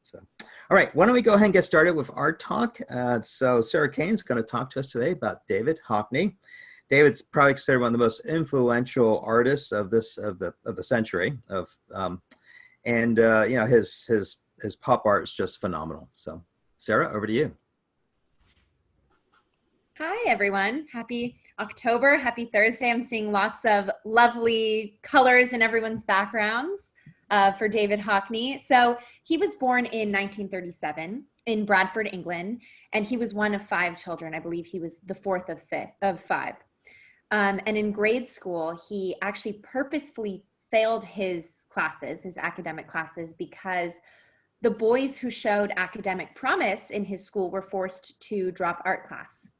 So, all right, why don't we go ahead and get started with Art Talk. So Sarah Kane's going to talk to us today about David Hockney. David's probably considered one of the most influential artists of the century. His pop art is just phenomenal. So, Sarah, over to you. Hi, everyone. Happy October. Happy Thursday. I'm seeing lots of lovely colors in everyone's backgrounds for David Hockney. So he was born in 1937 in Bradford, England, and he was one of 5 children. I believe he was the 4th of 5. And in grade school, he actually purposefully failed his classes, his academic classes, because the boys who showed academic promise in his school were forced to drop art class.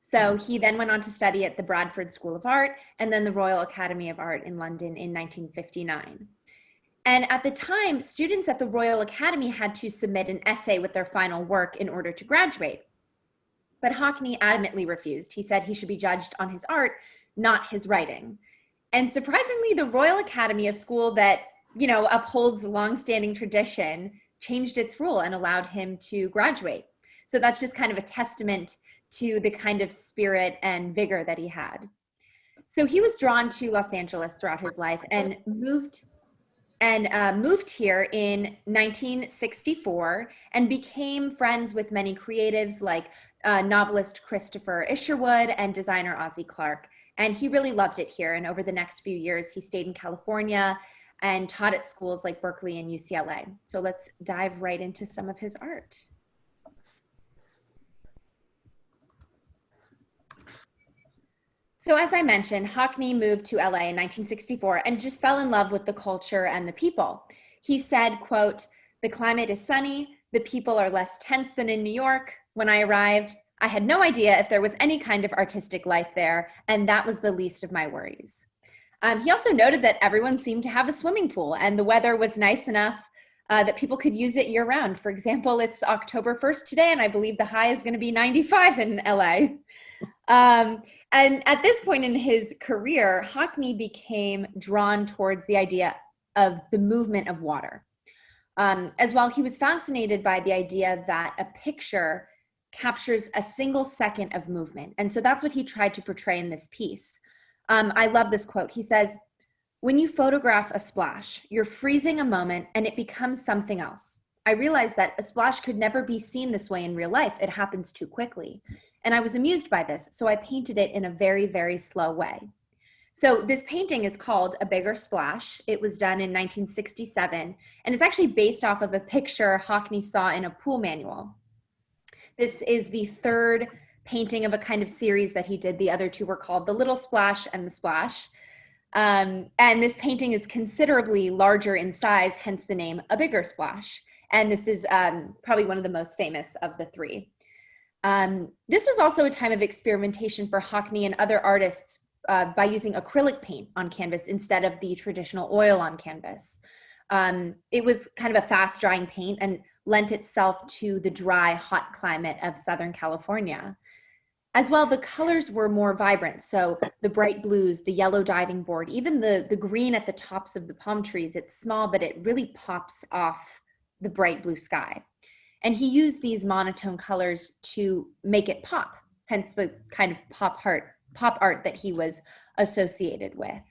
So he then went on to study at the Bradford School of Art and then the Royal Academy of Art in London in 1959. And at the time, students at the Royal Academy had to submit an essay with their final work in order to graduate. But Hockney adamantly refused. He said he should be judged on his art, not his writing. And surprisingly, the Royal Academy, a school that, upholds longstanding tradition, changed its rule and allowed him to graduate. So that's just kind of a testament to the kind of spirit and vigor that he had. So he was drawn to Los Angeles throughout his life and moved here in 1964 and became friends with many creatives like novelist Christopher Isherwood and designer Ozzie Clark. And he really loved it here. And over the next few years, he stayed in California and taught at schools like Berkeley and UCLA. So let's dive right into some of his art. So as I mentioned, Hockney moved to LA in 1964 and just fell in love with the culture and the people. He said, quote, "The climate is sunny, the people are less tense than in New York. When I arrived, I had no idea if there was any kind of artistic life there, and that was the least of my worries." He also noted that everyone seemed to have a swimming pool and the weather was nice enough that people could use it year round. For example, it's October 1st today, and I believe the high is going to be 95 in LA. And at this point in his career, Hockney became drawn towards the idea of the movement of water. As well, he was fascinated by the idea that a picture captures a single second of movement. And so that's what he tried to portray in this piece. I love this quote. He says, "When you photograph a splash, you're freezing a moment and it becomes something else. I realized that a splash could never be seen this way in real life. It happens too quickly. And I was amused by this, so I painted it in a very, very slow way." So this painting is called A Bigger Splash. It was done in 1967, and it's actually based off of a picture Hockney saw in a pool manual. This is the 3rd painting of a kind of series that he did. The other 2 were called The Little Splash and The Splash. And this painting is considerably larger in size, hence the name A Bigger Splash. And this is probably one of the most famous of the 3. This was also a time of experimentation for Hockney and other artists by using acrylic paint on canvas instead of the traditional oil on canvas. It was kind of a fast drying paint and lent itself to the dry, hot climate of Southern California. As well, the colors were more vibrant. So the bright blues, the yellow diving board, even the green at the tops of the palm trees, it's small, but it really pops off the bright blue sky. And he used these monotone colors to make it pop, hence the kind of pop art that he was associated with.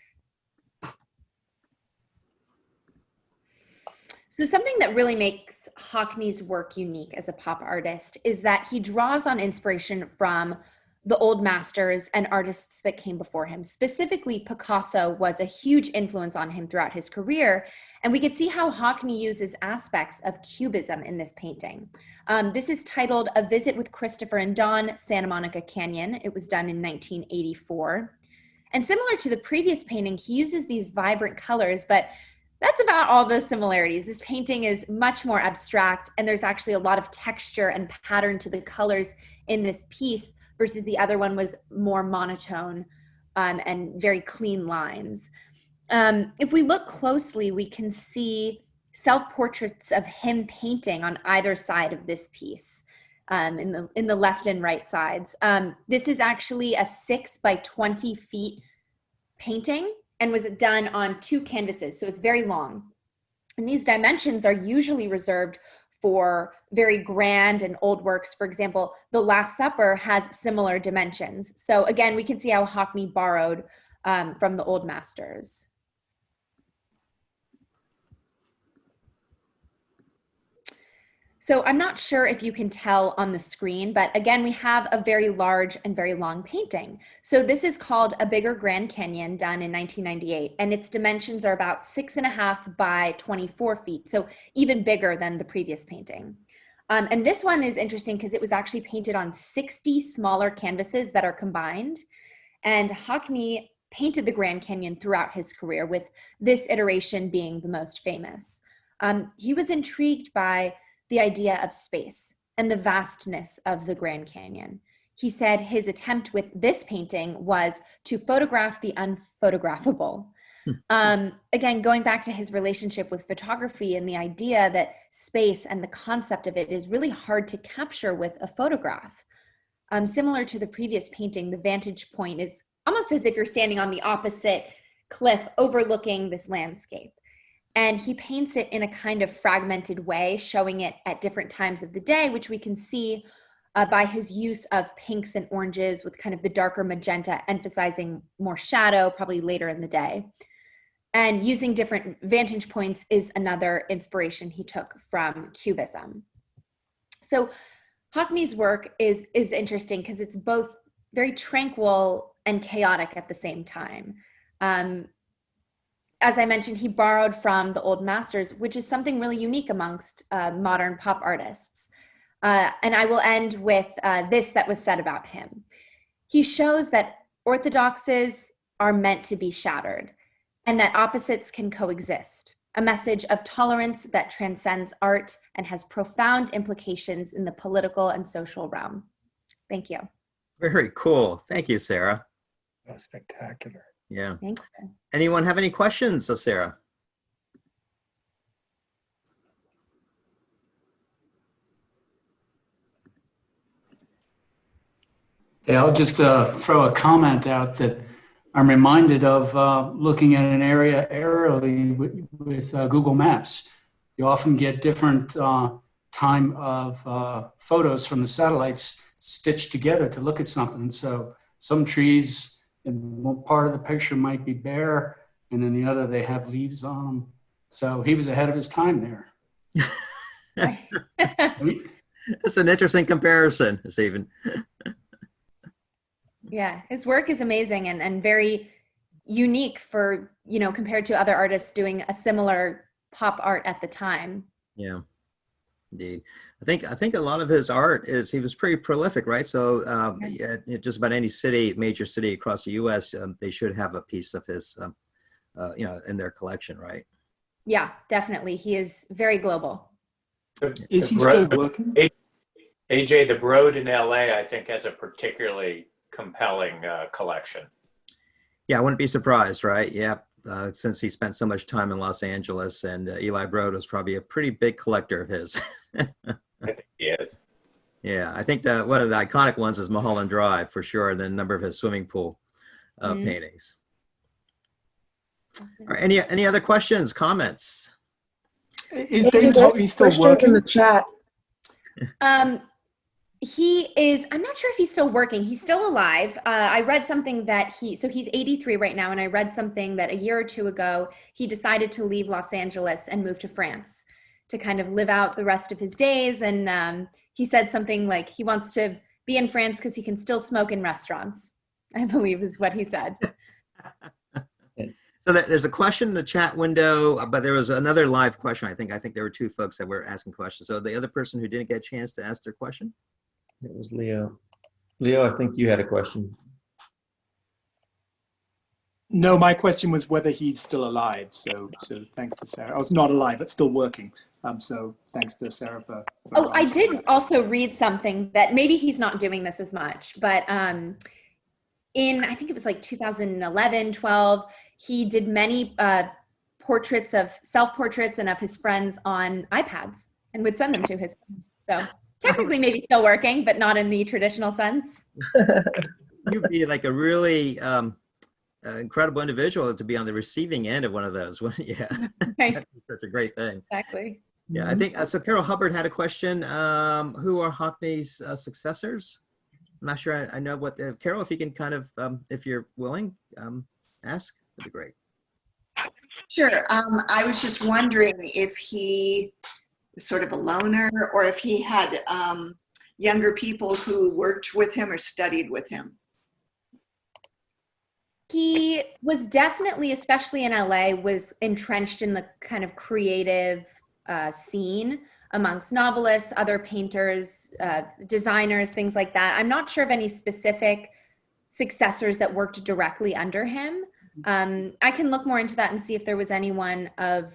So something that really makes Hockney's work unique as a pop artist is that he draws on inspiration from the old masters and artists that came before him. Specifically, Picasso was a huge influence on him throughout his career, and we could see how Hockney uses aspects of Cubism in this painting. This is titled A Visit with Christopher and Dawn, Santa Monica Canyon. It was done in 1984. And similar to the previous painting, he uses these vibrant colors, but that's about all the similarities. This painting is much more abstract, and there's actually a lot of texture and pattern to the colors in this piece, versus the other one was more monotone and very clean lines. If we look closely, we can see self-portraits of him painting on either side of this piece, in the left and right sides. This is actually a 6 by 20 feet painting and was done on 2 canvases, so it's very long. And these dimensions are usually reserved for very grand and old works. For example, The Last Supper has similar dimensions. So again, we can see how Hockney borrowed from the old masters. So I'm not sure if you can tell on the screen, but again, we have a very large and very long painting. So this is called A Bigger Grand Canyon, done in 1998, and its dimensions are about 6.5 by 24 feet, so even bigger than the previous painting. And this one is interesting because it was actually painted on 60 smaller canvases that are combined, and Hockney painted the Grand Canyon throughout his career, with this iteration being the most famous. He was intrigued by the idea of space and the vastness of the Grand Canyon. He said his attempt with this painting was to photograph the unphotographable. Again, going back to his relationship with photography and the idea that space and the concept of it is really hard to capture with a photograph. Similar to the previous painting, the vantage point is almost as if you're standing on the opposite cliff overlooking this landscape. And he paints it in a kind of fragmented way, showing it at different times of the day, which we can see by his use of pinks and oranges with kind of the darker magenta, emphasizing more shadow, probably later in the day. And using different vantage points is another inspiration he took from Cubism. So Hockney's work is interesting because it's both very tranquil and chaotic at the same time. As I mentioned, he borrowed from the old masters, which is something really unique amongst modern pop artists. And I will end with this that was said about him. He shows that orthodoxies are meant to be shattered and that opposites can coexist, a message of tolerance that transcends art and has profound implications in the political and social realm. Thank you. Very cool. Thank you, Sarah. Oh, spectacular. Yeah. Thank you. Anyone have any questions of Sarah? Yeah, I'll just throw a comment out that I'm reminded of looking at an area aerially with Google Maps. You often get different time of photos from the satellites stitched together to look at something. So some trees in one part of the picture might be bare, and in the other they have leaves on them. So he was ahead of his time there. That's an interesting comparison, Stephen. Yeah, his work is amazing and very unique for, you know, compared to other artists doing a similar pop art at the time. Yeah, indeed. I think a lot of his art is, he was pretty prolific, right? So yeah, just about any city, major city across the U.S., they should have a piece of his, you know, in their collection, right? Yeah, definitely. He is very global. Is he still working? AJ, the Broad in LA, I think, has a particularly compelling collection. Yeah, I wouldn't be surprised, right? Yeah, since he spent so much time in Los Angeles, and Eli Broad was probably a pretty big collector of his. I think he is. Yeah, I think that one of the iconic ones is Mulholland Drive for sure, and then a number of his swimming pool paintings. All right, any other questions, comments? Is David Hockney still working? In the chat. He is, I'm not sure if he's still working. He's still alive. I read something that so he's 83 right now. And I read something that a year or two ago, he decided to leave Los Angeles and move to France to kind of live out the rest of his days. And he said something like he wants to be in France because he can still smoke in restaurants, I believe is what he said. So there's a question in the chat window, but there was another live question. I think there were two folks that were asking questions. So the other person who didn't get a chance to ask their question? It was Leo. Leo, I think you had a question. No, my question was whether he's still alive. So thanks to Sarah. I was not alive, but still working. So thanks to Sarah for Oh, I did also read something that maybe he's not doing this as much, but in, I think it was like 2011, 12, he did many portraits of self-portraits and of his friends on iPads and would send them to his friends. So technically maybe still working, but not in the traditional sense. You'd be like a really incredible individual to be on the receiving end of one of those. Yeah, Right. that's a great thing. Exactly. Yeah, I think so. Carol Hubbard had a question. Who are Hockney's successors? I'm not sure. I know what. Carol, if you can kind of, if you're willing, ask. That'd be great. Sure. I was just wondering if he was sort of a loner or if he had younger people who worked with him or studied with him. He was definitely, especially in LA, was entrenched in the kind of creative scene amongst novelists, other painters, designers, things like that. I'm not sure of any specific successors that worked directly under him. I can look more into that and see if there was anyone of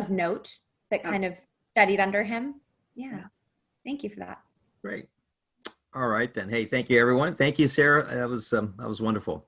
note that kind of studied under him. Yeah, thank you for that. Great. All right then. Hey, thank you everyone. Thank you, Sarah. That was wonderful.